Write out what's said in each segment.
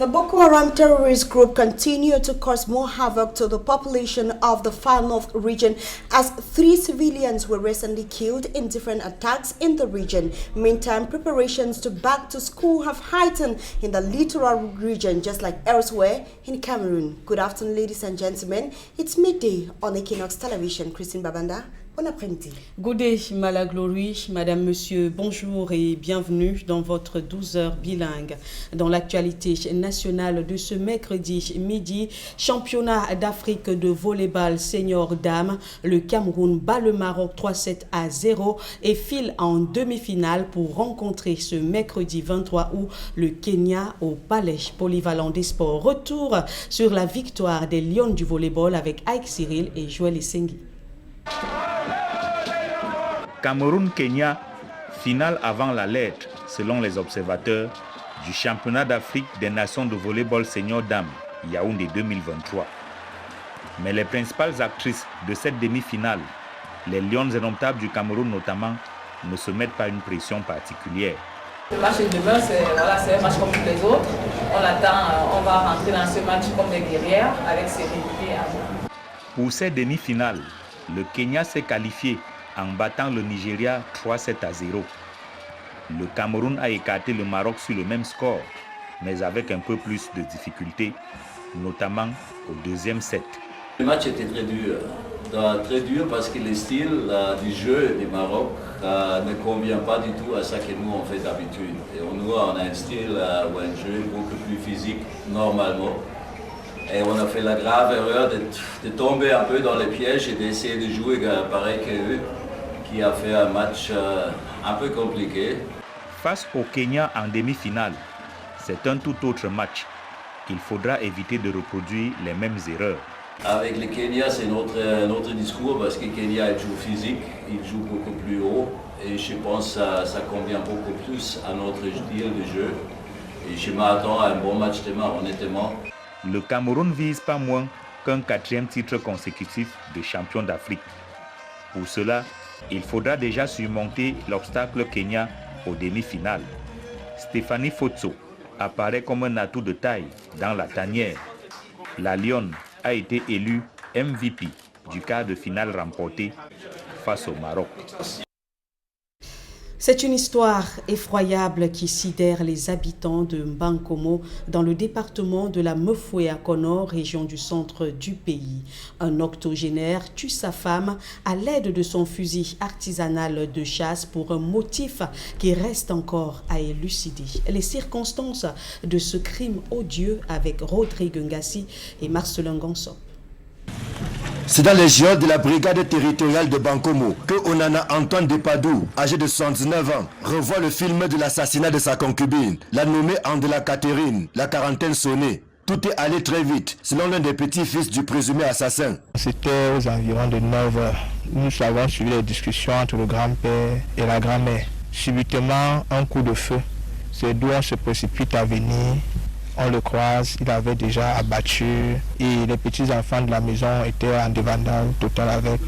The Boko Haram terrorist group continued to cause more havoc to the population of the far north region as 3 civilians were recently killed in different attacks in the region. Meantime, preparations to back to school have heightened in the littoral region just like elsewhere in Cameroon. Good afternoon, ladies and gentlemen. It's midday on Equinox Television. Christine Babanda. Bon après-midi. Good day, Malaglory, Madame, Monsieur, bonjour et bienvenue dans votre 12 heures bilingue. Dans l'actualité nationale de ce mercredi midi, championnat d'Afrique de volleyball senior dames, le Cameroun bat le Maroc 3-7-0 et file en demi-finale pour rencontrer ce mercredi 23 août le Kenya au Palais Polyvalent des Sports. Retour sur la victoire des Lions du volleyball avec Ike Cyril et Joël Essengi. Cameroun-Kenya, finale avant la lettre, selon les observateurs, du championnat d'Afrique des nations de volleyball senior dames, Yaoundé 2023. Mais les principales actrices de cette demi-finale, les Lions indomptables du Cameroun notamment, ne se mettent pas une pression particulière. Le match de demain, c'est un match comme tous les autres. On va rentrer dans ce match comme des guerrières avec sérénité et amour. Pour ces demi-finales, le Kenya s'est qualifié en battant le Nigeria 3-7-0. Le Cameroun a écarté le Maroc sur le même score, mais avec un peu plus de difficultés, notamment au deuxième set. Le match était très dur parce que le style du jeu du Maroc ne convient pas du tout à ce que nous on fait d'habitude. Et nous on a un style ou un jeu beaucoup plus physique normalement. Et on a fait la grave erreur de tomber un peu dans les pièges et d'essayer de jouer pareil qu'eux, qui a fait un match un peu compliqué. Face au Kenya en demi-finale, c'est un tout autre match. Il faudra éviter de reproduire les mêmes erreurs. Avec le Kenya, c'est notre discours parce que Kenya il joue physique, il joue beaucoup plus haut et je pense que ça convient beaucoup plus à notre style de jeu. Et je m'attends à un bon match demain, honnêtement. Le Cameroun vise pas moins qu'un 4e titre consécutif de champion d'Afrique. Pour cela, il faudra déjà surmonter l'obstacle Kenya aux demi-finales. Stéphanie Fotso apparaît comme un atout de taille dans la tanière. La Lionne a été élue MVP du quart de finale remporté face au Maroc. C'est une histoire effroyable qui sidère les habitants de Mbankomo dans le département de la Mefoué-Akono, région du centre du pays. Un octogénaire tue sa femme à l'aide de son fusil artisanal de chasse pour un motif qui reste encore à élucider. Les circonstances de ce crime odieux avec Rodrigue Ngassi et Marcelin Gonso. C'est dans les géants de la brigade territoriale de Bankomo que Onana Antoine Depadou, âgé de 79 ans, revoit le film de l'assassinat de sa concubine, la nommée Andela Catherine, la quarantaine sonnée. Tout est allé très vite, selon l'un des petits-fils du présumé assassin. C'était aux environs de 9 heures. Nous avons suivi les discussions entre le grand-père et la grand-mère. Subitement, un coup de feu. C'est d'où on se précipite à venir. On le croise, il avait déjà abattu et les petits-enfants de la maison étaient en débandade totale avec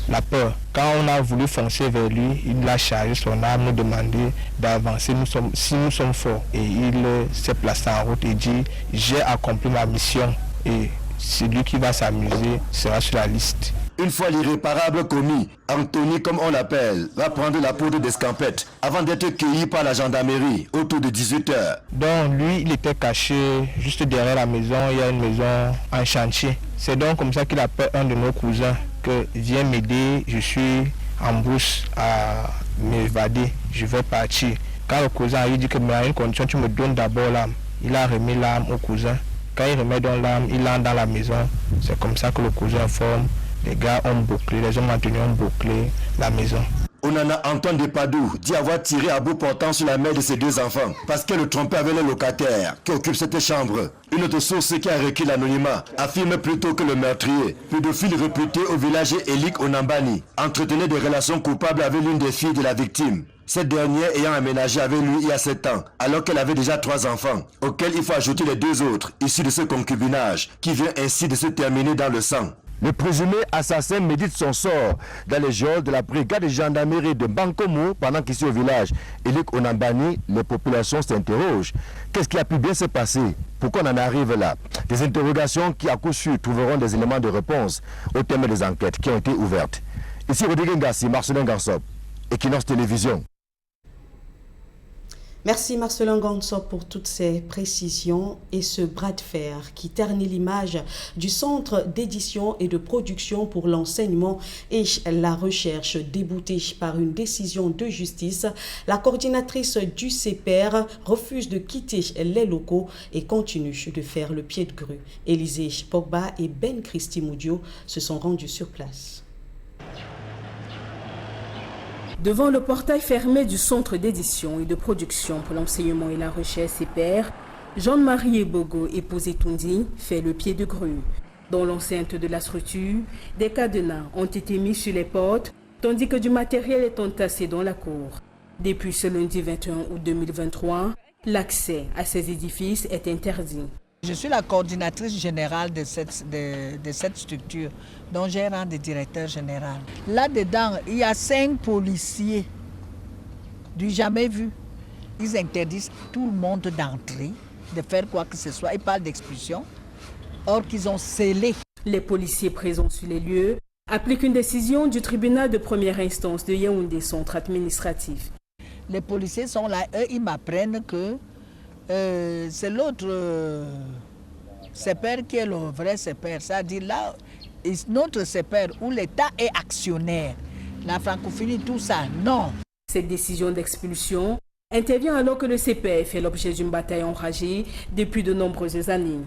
la peur. Quand on a voulu foncer vers lui, il a chargé son arme, nous demandait d'avancer si nous sommes forts. Et il s'est placé en route et dit « J'ai accompli ma mission et celui qui va s'amuser sera sur la liste ». Une fois l'irréparable commis, Anthony, comme on l'appelle, va prendre la poudre d'escampette avant d'être cueilli par la gendarmerie autour de 18 h. Donc lui, il était caché juste derrière la maison, il y a une maison en chantier. C'est donc comme ça qu'il appelle un de nos cousins que viens m'aider, je suis en brousse à m'évader, je vais partir. Quand le cousin lui dit que mais à une condition, tu me donnes d'abord l'âme. Il a remis l'âme au cousin. Quand il remet dans l'âme, il entre dans la maison. C'est comme ça que le cousin informe. Les gars ont bouclé, les hommes maintenus ont bouclé la maison. Onana Antoine Depadou dit avoir tiré à bout portant sur la mère de ses 2 enfants parce qu'elle le trompait avec le locataire qui occupe cette chambre. Une autre source qui a requis l'anonymat affirme plutôt que le meurtrier, pédophile réputé au village Elik Onambani, entretenait des relations coupables avec l'une des filles de la victime. Cette dernière ayant aménagé avec lui il y a 7 ans, alors qu'elle avait déjà 3 enfants, auxquels il faut ajouter les 2 autres issus de ce concubinage, qui vient ainsi de se terminer dans le sang. Le présumé assassin médite son sort dans les geôles de la brigade de gendarmerie de Bankomo pendant qu'ici au village Elik Onambani, les populations s'interrogent. Qu'est-ce qui a pu bien se passer? Pourquoi on en arrive là? Des interrogations qui à coup sûr trouveront des éléments de réponse au terme des enquêtes qui ont été ouvertes. Ici Rodrigue Ngassi, Marcelin Gansop, Equinox Télévision. Merci Marcelin Gansop pour toutes ces précisions et ce bras de fer qui ternit l'image du Centre d'édition et de production pour l'enseignement et la recherche. Déboutée par une décision de justice, la coordinatrice du CEPER refuse de quitter les locaux et continue de faire le pied de grue. Élisée Pogba et Ben Christy Moudio se sont rendus sur place. Devant le portail fermé du Centre d'édition et de production pour l'enseignement et la recherche CEPER, Jean-Marie Ebogo, épousé Tundi, fait le pied de grue. Dans l'enceinte de la structure, des cadenas ont été mis sur les portes, tandis que du matériel est entassé dans la cour. Depuis ce lundi 21 août 2023, l'accès à ces édifices est interdit. Je suis la coordinatrice générale de cette structure, dont j'ai rang de directeur général. Là-dedans, il y a 5 policiers du jamais vu. Ils interdisent tout le monde d'entrer, de faire quoi que ce soit. Ils parlent d'expulsion, or qu'ils ont scellé. Les policiers présents sur les lieux appliquent une décision du tribunal de première instance de Yaoundé, centre administratif. Les policiers sont là, eux, ils m'apprennent que c'est l'autre CEPER qui est le vrai CEPER. C'est-à-dire là, notre CEPER où l'État est actionnaire, la francophonie, tout ça, non. Cette décision d'expulsion intervient alors que le CEPER fait l'objet d'une bataille enragée depuis de nombreuses années.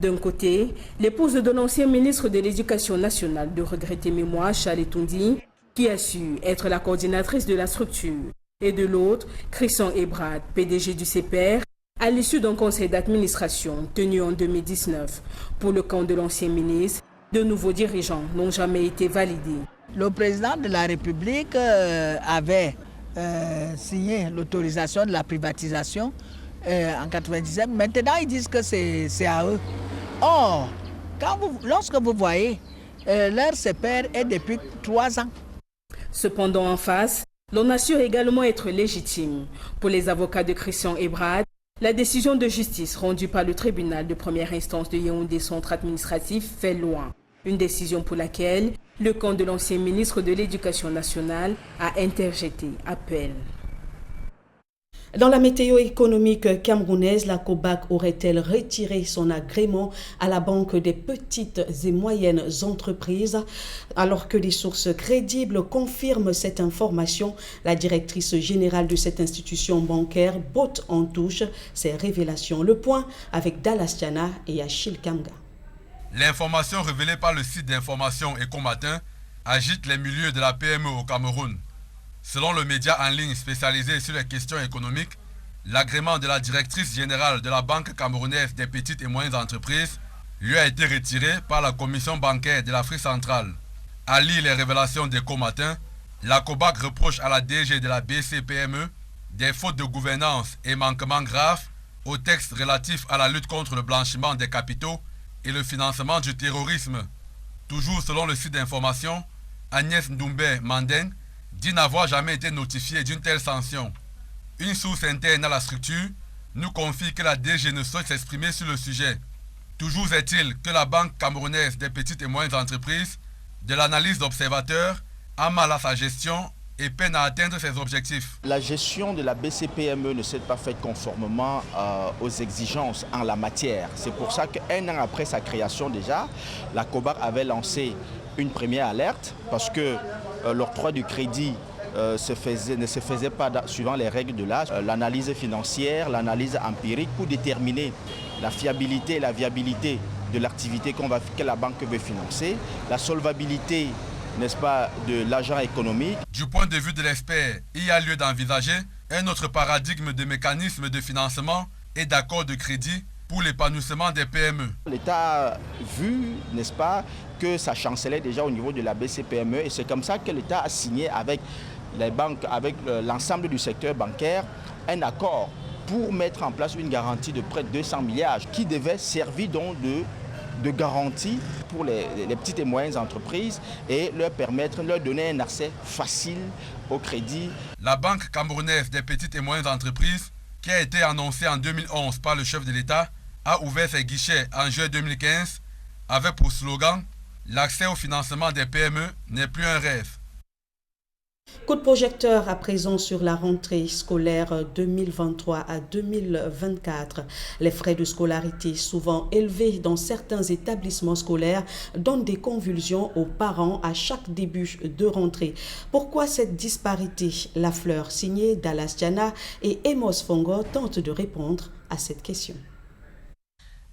D'un côté, l'épouse de l'ancien ministre de l'Éducation nationale de regretter mémoire, Charles Tundi, qui a su être la coordinatrice de la structure. Et de l'autre, Christian Ebrard, PDG du CEPER, à l'issue d'un conseil d'administration tenu en 2019 pour le camp de l'ancien ministre, de nouveaux dirigeants n'ont jamais été validés. Le président de la République avait signé l'autorisation de la privatisation en 1997. Maintenant, ils disent que c'est à eux. Or, lorsque vous voyez, leur CEPER est depuis 3 ans. Cependant, en face, l'on assure également être légitime. Pour les avocats de Christian Ebrard, la décision de justice rendue par le tribunal de première instance de Yaoundé, centre administratif, fait loi. Une décision pour laquelle le camp de l'ancien ministre de l'Éducation nationale a interjeté appel. Dans la météo économique camerounaise, la COBAC aurait-elle retiré son agrément à la Banque des petites et moyennes entreprises? Alors que des sources crédibles confirment cette information, la directrice générale de cette institution bancaire botte en touche ces révélations. Le point avec Dallas Tiana et Achille Kamga. L'information révélée par le site d'information Ecomatin agite les milieux de la PME au Cameroun. Selon le média en ligne spécialisé sur les questions économiques, l'agrément de la directrice générale de la Banque camerounaise des petites et moyennes entreprises lui a été retiré par la commission bancaire de l'Afrique centrale. À lire les révélations d'Ecomatin, la COBAC reproche à la DG de la BCPME des fautes de gouvernance et manquements graves aux textes relatifs à la lutte contre le blanchiment des capitaux et le financement du terrorisme. Toujours selon le site d'information, Agnès Ndoumbe Mandeng dit n'avoir jamais été notifié d'une telle sanction. Une source interne à la structure nous confie que la DG ne souhaite s'exprimer sur le sujet. Toujours est-il que la Banque camerounaise des petites et moyennes entreprises, de l'analyse d'observateurs, a mal à sa gestion et peine à atteindre ses objectifs. La gestion de la BCPME ne s'est pas faite conformément aux exigences en la matière. C'est pour ça qu'un an après sa création déjà, la COBAC avait lancé une première alerte parce que l'octroi du crédit ne se faisait pas suivant les règles de l'âge. L'analyse financière, l'analyse empirique pour déterminer la fiabilité et la viabilité de l'activité que la banque veut financer, la solvabilité, n'est-ce pas, de l'agent économique. Du point de vue de l'expert, il y a lieu d'envisager un autre paradigme de mécanisme de financement et d'accord de crédit pour l'épanouissement des PME. L'État a vu, n'est-ce pas, que ça chancelait déjà au niveau de la BCPME et c'est comme ça que l'État a signé avec les banques, avec l'ensemble du secteur bancaire, un accord pour mettre en place une garantie de près de 200 milliards qui devait servir donc de garantie pour les petites et moyennes entreprises et leur donner un accès facile au crédit. La Banque camerounaise des petites et moyennes entreprises, qui a été annoncée en 2011 par le chef de l'État, a ouvert ses guichets en juillet 2015 avec pour slogan « L'accès au financement des PME n'est plus un rêve ». Coup de projecteur à présent sur la rentrée scolaire 2023 à 2024. Les frais de scolarité souvent élevés dans certains établissements scolaires donnent des convulsions aux parents à chaque début de rentrée. Pourquoi cette disparité? La Fleur, signée Dallas Diana et Emos Fongo, tente de répondre à cette question.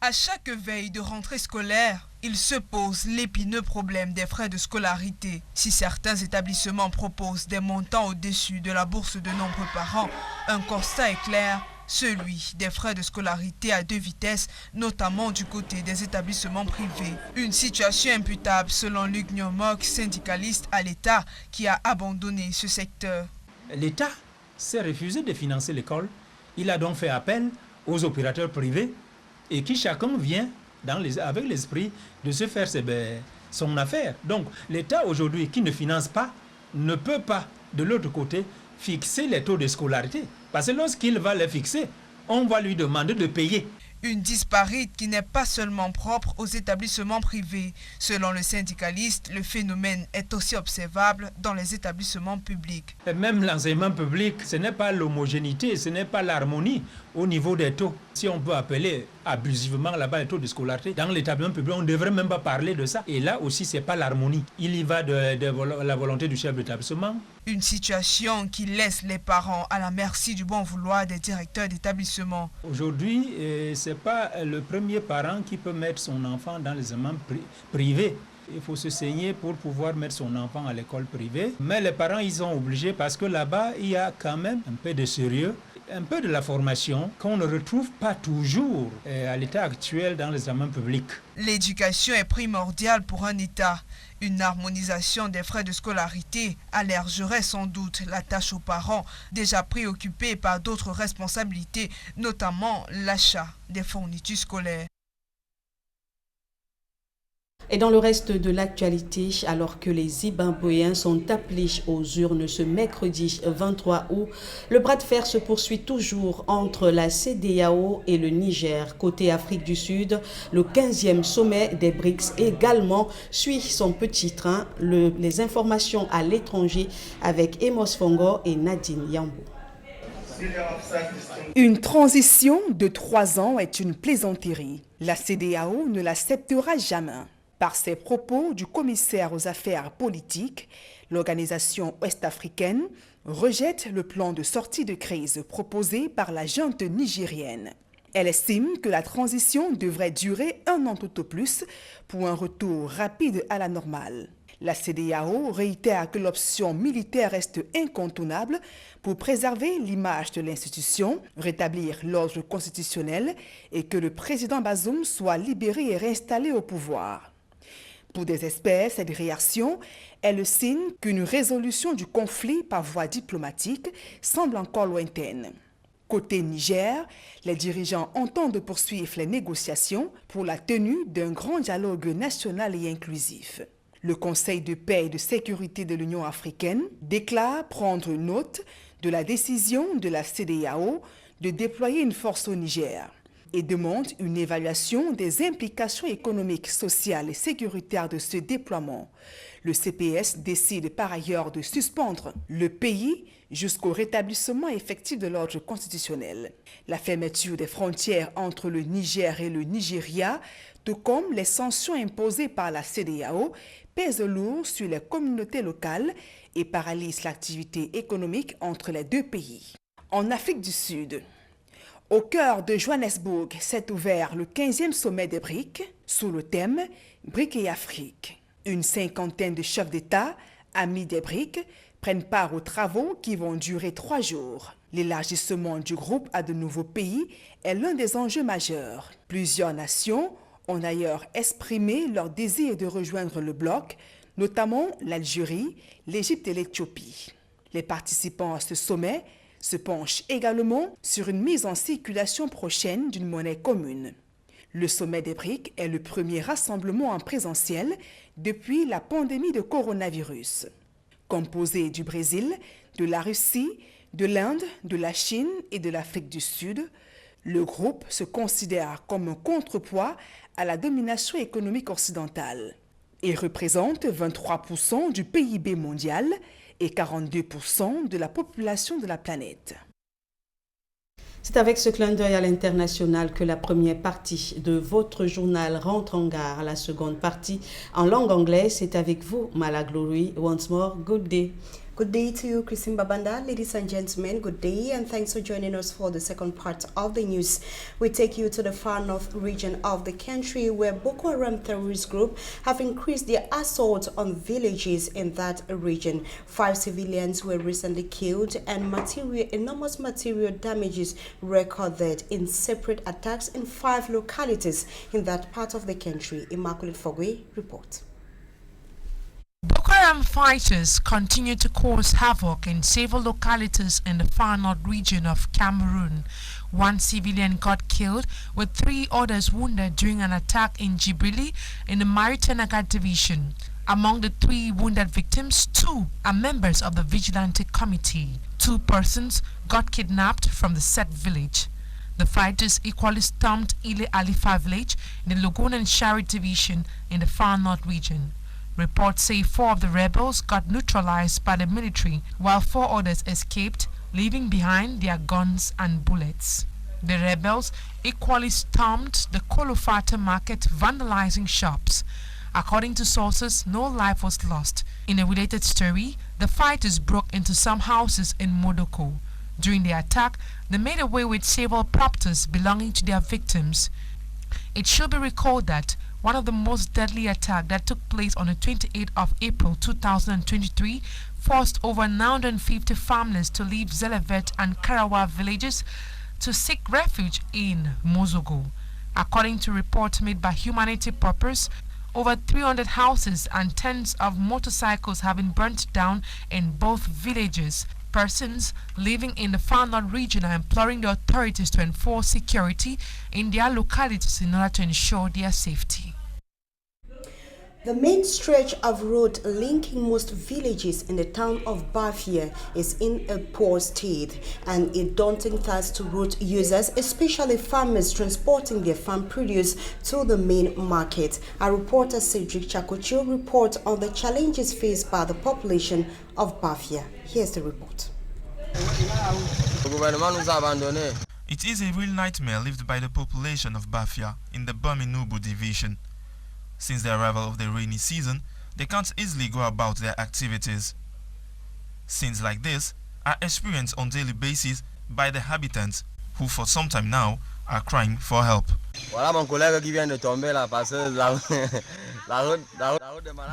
À chaque veille de rentrée scolaire, il se pose l'épineux problème des frais de scolarité. Si certains établissements proposent des montants au-dessus de la bourse de nombreux parents, un constat est clair, celui des frais de scolarité à deux vitesses, notamment du côté des établissements privés. Une situation imputable selon Luc Nyomok, syndicaliste à l'État, qui a abandonné ce secteur. L'État s'est refusé de financer l'école. Il a donc fait appel aux opérateurs privés et qui chacun vient avec l'esprit de se faire son affaire. Donc l'État aujourd'hui qui ne finance pas ne peut pas de l'autre côté fixer les taux de scolarité. Parce que lorsqu'il va les fixer, on va lui demander de payer. Une disparité qui n'est pas seulement propre aux établissements privés. Selon le syndicaliste, le phénomène est aussi observable dans les établissements publics. Et même l'enseignement public, ce n'est pas l'homogénéité, ce n'est pas l'harmonie au niveau des taux. Si on peut appeler abusivement là-bas les taux de scolarité, dans l'établissement public, on ne devrait même pas parler de ça. Et là aussi, ce n'est pas l'harmonie. Il y va de la volonté du chef d'établissement. Une situation qui laisse les parents à la merci du bon vouloir des directeurs d'établissement. Aujourd'hui, ce n'est pas le premier parent qui peut mettre son enfant dans les enseignements privés. Il faut se saigner pour pouvoir mettre son enfant à l'école privée. Mais les parents, ils sont obligés parce que là-bas, il y a quand même un peu de sérieux, un peu de la formation qu'on ne retrouve pas toujours à l'état actuel dans les examens publics. L'éducation est primordiale pour un État. Une harmonisation des frais de scolarité allègerait sans doute la tâche aux parents, déjà préoccupés par d'autres responsabilités, notamment l'achat des fournitures scolaires. Et dans le reste de l'actualité, alors que les Zimbabwéens sont appelés aux urnes ce mercredi 23 août, le bras de fer se poursuit toujours entre la CEDEAO et le Niger. Côté Afrique du Sud, le 15e sommet des BRICS également suit son petit train. Les informations à l'étranger avec Emos Fongo et Nadine Yambou. Une transition de 3 ans est une plaisanterie. La CEDEAO ne l'acceptera jamais. Par ses propos du commissaire aux affaires politiques, l'organisation ouest-africaine rejette le plan de sortie de crise proposé par la junte nigérienne. Elle estime que la transition devrait durer 1 an tout au plus pour un retour rapide à la normale. La CEDEAO réitère que l'option militaire reste incontournable pour préserver l'image de l'institution, rétablir l'ordre constitutionnel et que le président Bazoum soit libéré et réinstallé au pouvoir. Pour des experts, cette réaction est le signe qu'une résolution du conflit par voie diplomatique semble encore lointaine. Côté Niger, les dirigeants entendent poursuivre les négociations pour la tenue d'un grand dialogue national et inclusif. Le Conseil de paix et de sécurité de l'Union africaine déclare prendre note de la décision de la CEDEAO de déployer une force au Niger et demande une évaluation des implications économiques, sociales et sécuritaires de ce déploiement. Le CPS décide par ailleurs de suspendre le pays jusqu'au rétablissement effectif de l'ordre constitutionnel. La fermeture des frontières entre le Niger et le Nigeria, tout comme les sanctions imposées par la CEDEAO, pèsent lourd sur les communautés locales et paralysent l'activité économique entre les deux pays. En Afrique du Sud, au cœur de Johannesburg s'est ouvert le 15e sommet des BRICS sous le thème « BRICS et Afrique ». Une 50aine de chefs d'État, amis des BRICS, prennent part aux travaux qui vont durer 3 jours. L'élargissement du groupe à de nouveaux pays est l'un des enjeux majeurs. Plusieurs nations ont d'ailleurs exprimé leur désir de rejoindre le bloc, notamment l'Algérie, l'Égypte et l'Éthiopie. Les participants à ce sommet se penche également sur une mise en circulation prochaine d'une monnaie commune. Le sommet des BRICS est le premier rassemblement en présentiel depuis la pandémie de coronavirus. Composé du Brésil, de la Russie, de l'Inde, de la Chine et de l'Afrique du Sud, le groupe se considère comme un contrepoids à la domination économique occidentale. Il représente 23% du PIB mondial et 42% de la population de la planète. C'est avec ce clin d'œil à l'international que la première partie de votre journal rentre en gare. La seconde partie en langue anglaise, c'est avec vous, Mala Glory. Once more, good day. Good day to you, Christine Babanda. Ladies and gentlemen, good day and thanks for joining us for the second part of the news. We take you to the far north region of the country where Boko Haram terrorist group have increased their assault on villages in that region. 5 civilians were recently killed and enormous material damages recorded in separate attacks in 5 localities in that part of the country. Immaculate Fogwe reports. Boko Haram fighters continue to cause havoc in several localities in the far north region of Cameroon. 1 civilian got killed with 3 others wounded during an attack in Djibrili in the Maritenaga division. Among the 3 wounded victims, 2 are members of the vigilante committee. 2 persons got kidnapped from the said village. The fighters equally stormed Ile Alifa village in the Logun and Shari division in the far north region. Reports say 4 of the rebels got neutralized by the military, while 4 others escaped, leaving behind their guns and bullets. The rebels equally stormed the Kolofata market, vandalizing shops. According to sources, no life was lost. In a related story, the fighters broke into some houses in Modoko. During the attack, they made away with several properties belonging to their victims. It should be recalled that one of the most deadly attacks that took place on the 28th of April 2023 forced over 950 families to leave Zelevet and Karawa villages to seek refuge in Mozogo. According to reports made by Humanity Purpose, over 300 houses and tens of motorcycles have been burnt down in both villages. Persons living in the far north region are imploring the authorities to enforce security in their localities in order to ensure their safety. The main stretch of road linking most villages in the town of Bafia is in a poor state and a daunting task to road users, especially farmers transporting their farm produce to the main market. Our reporter Cedric Chakocho reports on the challenges faced by the population of Bafia. Here's the report. It is a real nightmare lived by the population of Bafia in the Baminubu division. Since the arrival of the rainy season, they can't easily go about their activities. Scenes like this are experienced on a daily basis by the habitants who for some time now are crying for help.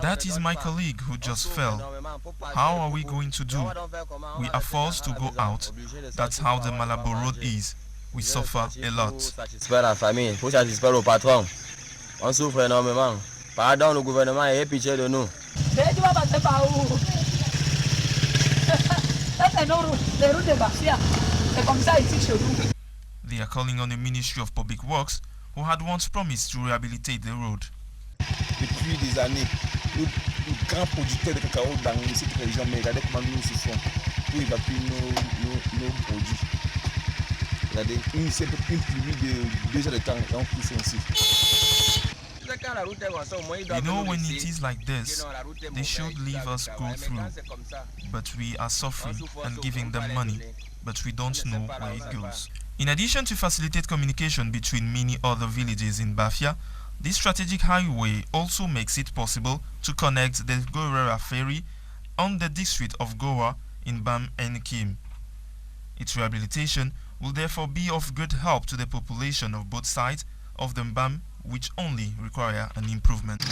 That is my colleague who just fell. How are we going to do? We are forced to go out. That's how the Malabo road is. We suffer a lot. On souffre énormément. Pardon, le gouvernement est pitié de nous. They are calling on the Ministry of Public Works, who had once promised to rehabilitate the road. Depuis des années, nos grands producteurs de cacao dans cette région, mais regardez comment nous souffrons pour évacuer nos produits. Regardez, une pluie de 2 heures de temps et on pousse ainsi. We know when it is like this, they should leave us go through. But we are suffering and giving them money, but we don't know where it goes. In addition to facilitate communication between many other villages in Bafia, this strategic highway also makes it possible to connect the Gorera ferry on the district of Goa in Bam and Kim. Its rehabilitation will therefore be of great help to the population of both sides of the Bam, which only require an improvement.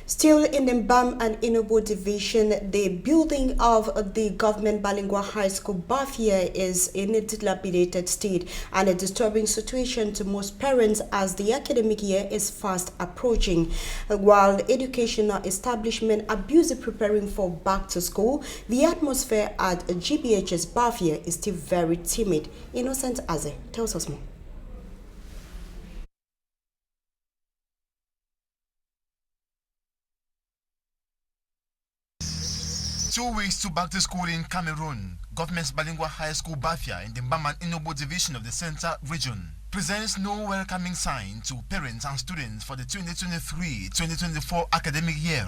Still in the Mbam and Inobo division, the building of the government bilingual high school Bafia is in a dilapidated state and a disturbing situation to most parents as the academic year is fast approaching. While educational establishments are busy preparing for back to school, the atmosphere at GBHS Bafia is still very timid. Innocent Aze tells us more. 2 weeks to back to school in Cameroon, Government's Bilingual High School Bafia in the Mbaman Inobo division of the Central Region presents no welcoming sign to parents and students for the 2023-2024 academic year.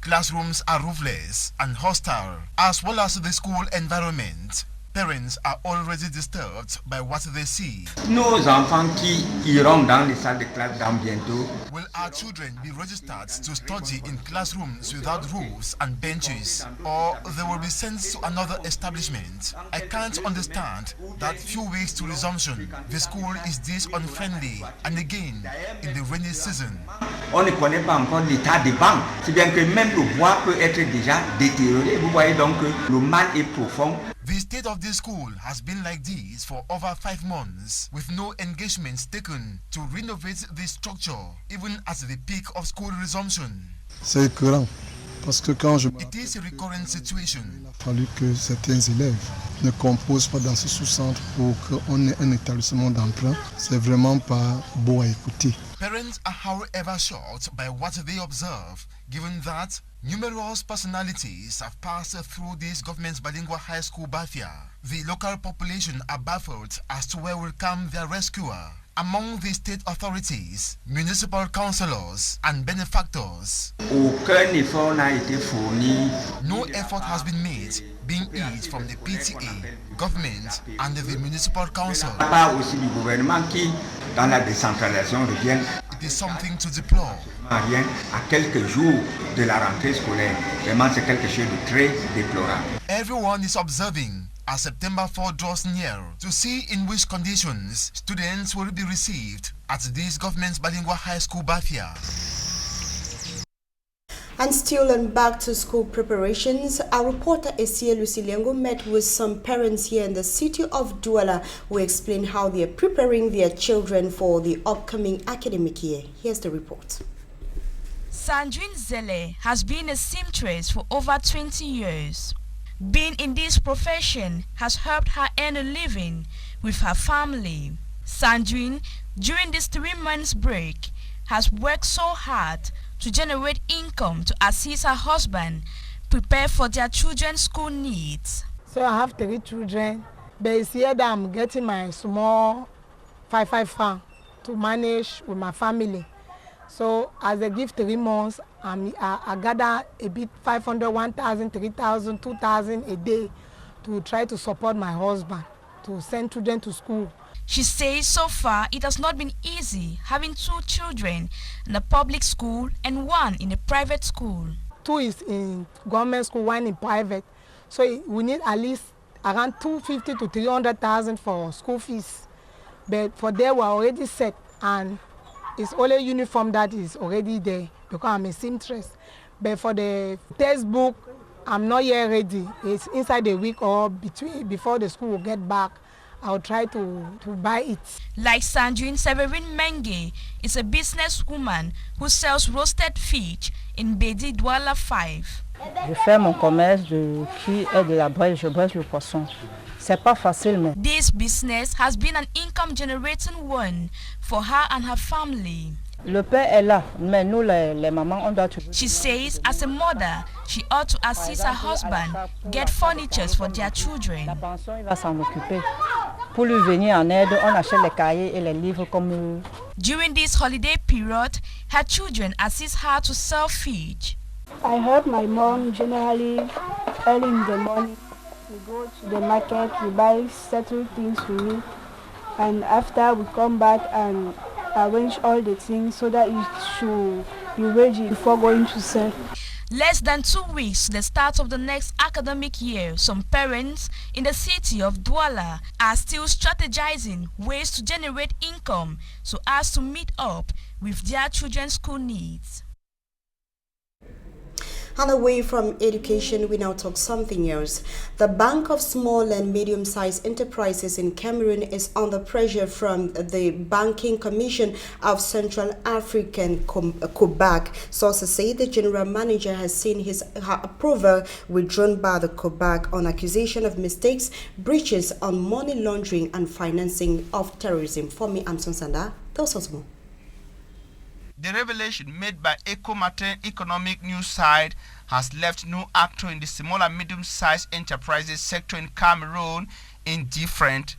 Classrooms are roofless and hostile, as well as the school environment. Parents are already disturbed by what they see. Nos enfants qui iront dans les salles de classe dans bientôt. Will our children be registered to study in classrooms without roofs and benches, or they will be sent to another establishment? I can't understand that few weeks to resumption, the school is this unfriendly, and again in the rainy season. On ne connaît pas encore l'état des bancs, c'est bien que même le bois peut être déjà détérioré. Vous voyez donc que le mal est profond. The state of this school has been like this for over 5 months, with no engagements taken to renovate the structure, even at the peak of school resumption. C'est écœurant, parce que quand je... It is a recurrent situation. Il a fallu que certains élèves ne composent pas dans ce sous-centre pour qu'on ait un établissement d'emprunt. C'est vraiment pas beau à écouter. Parents are however shocked by what they observe, given that numerous personalities have passed through this government's bilingual high school Bafia. The local population are baffled as to where will come their rescuer. Among the state authorities, municipal councillors and benefactors, aucun effort n'a été fourni. No effort has been made, being it from the PTA, government and the municipal council. Pas aussi du gouvernement qui, dans la décentralisation, revient. It is something to deplore. Rien à quelques jours de la rentrée scolaire. Vraiment, c'est quelque chose de très déplorable. Everyone is observing as September 4 draws near to see in which conditions students will be received at this government's bilingual high school Bafia. And still on back to school preparations, our reporter Esia Luciliengo met with some parents here in the city of Douala who explain how they are preparing their children for the upcoming academic year. Here's the report. Sandrine Zele has been a seamstress for over 20 years. Being in this profession has helped her earn a living with her family. Sandrine, during this 3 months break, has worked so hard to generate income to assist her husband prepare for their children's school needs. So I have 3 children, but it's here that I'm getting my small 5 francs to manage with my family. So as they give 3 months, I gather a bit 500, 1,000, 3,000, 2,000 a day to try to support my husband, to send children to school. She says so far it has not been easy having 2 children in a public school and 1 in a private school. 2 is in government school, 1 in private. So we need at least around 250 to 300,000 for school fees. But for them we're already set, and it's only uniform that is already there because I'm a seamstress. But for the textbook, I'm not yet ready. It's inside a week or before the school will get back. I'll try to buy it. Like Sandrine, Severine Menge is a businesswoman who sells roasted fish in Bedi Douala 5. Je fais mon commerce qui est de la brèche, je brèche le poisson. C'est pas facile, mais... This business has been an income generating one for her and her family. Le père est là, mais nous les mamans on doit toujours... She says as a mother, she ought to assist her husband get furnitures for their children. La pension, il va s'en occuper. Pour lui venir en aide, on achète les cahiers et les livres comme... During this holiday period, her children assist her to sell fish. I help my mom generally early in the morning. We go to the market, we buy certain things for me, and after we come back and arrange all the things so that it should be ready before going to sell. Less than 2 weeks to the start of the next academic year, some parents in the city of Douala are still strategizing ways to generate income so as to meet up with their children's school needs. And away from education, we now talk something else. The Bank of Small and Medium-Sized Enterprises in Cameroon is under pressure from the Banking Commission of Central African COBAC. Sources say the general manager has seen her approval withdrawn by the COBAC on accusation of mistakes, breaches on money laundering and financing of terrorism. For me, I'm Sonsanda. Those are more. The revelation made by Ecomatin economic news site has left no actor in the small and medium-sized enterprises sector in Cameroon indifferent.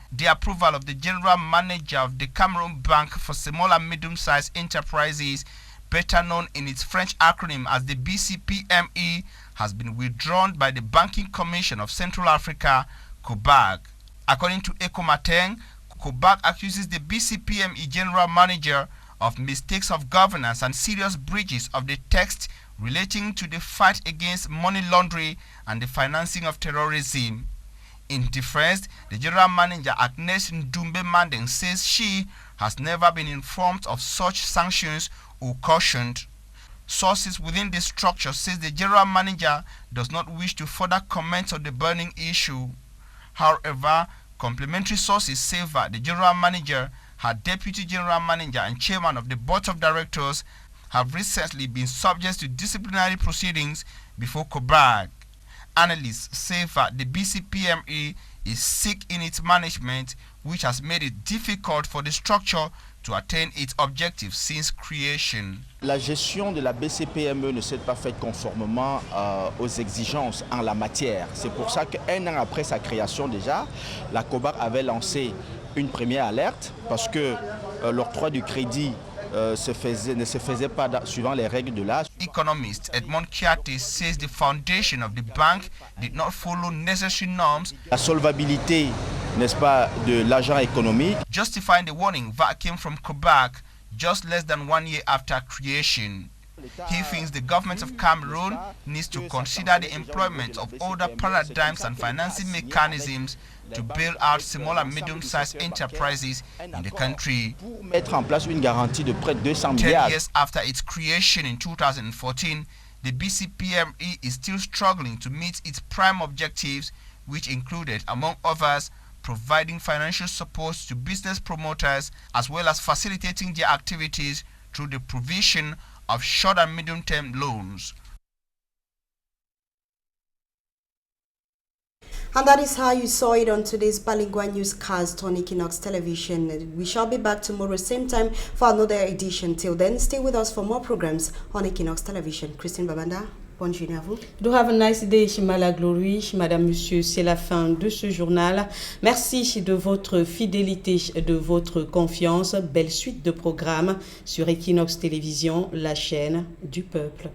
The approval of the general manager of the Cameroon Bank for Small and Medium-Sized Enterprises, better known in its French acronym as the BCPME, has been withdrawn by the Banking Commission of Central Africa, COBAG. According to Ecomatin, COBAG accuses the BCPME general manager of mistakes of governance and serious breaches of the text relating to the fight against money laundering and the financing of terrorism. In defense, the general manager Agnes Ndumbe Mandeng says she has never been informed of such sanctions or cautioned. Sources within the structure says the general manager does not wish to further comment on the burning issue. However, complementary sources say that the general manager, her deputy general manager and chairman of the board of directors have recently been subject to disciplinary proceedings before COBAG. Analysts say that the BCPME is sick in its management, which has made it difficult for the structure to attain its objectives since creation. La gestion de la BCPME ne s'est pas faite conformément aux exigences en la matière. C'est pour ça qu'un an après sa création déjà, la COBAG avait lancé une première alerte parce que l'octroi du crédit ne se faisait pas suivant les règles de l'âge. Economist Edmond Kiati says the foundation of the bank did not follow necessary norms. La solvabilité, n'est-ce pas, de l'agent économique. Justifying the warning that came from COBAG just less than 1 year after creation. He thinks the government of Cameroon needs to consider the employment of older paradigms and financing mechanisms to bail out small and medium-sized enterprises in the country. 10 years after its creation in 2014, the BCPME is still struggling to meet its prime objectives, which included, among others, providing financial support to business promoters as well as facilitating their activities through the provision of short and medium-term loans. And that is how you saw it on today's Bilingual Newscast on Equinox Television. We shall be back tomorrow same time for another edition. Till then, stay with us for more programs on Equinox Television. Christine Babanda, bonne journée à vous. Do have a nice day, Shimala Glory. Madame, Monsieur, c'est la fin de ce journal. Merci de votre fidélité, de votre confiance. Belle suite de programmes sur Equinox Télévision, la chaîne du peuple.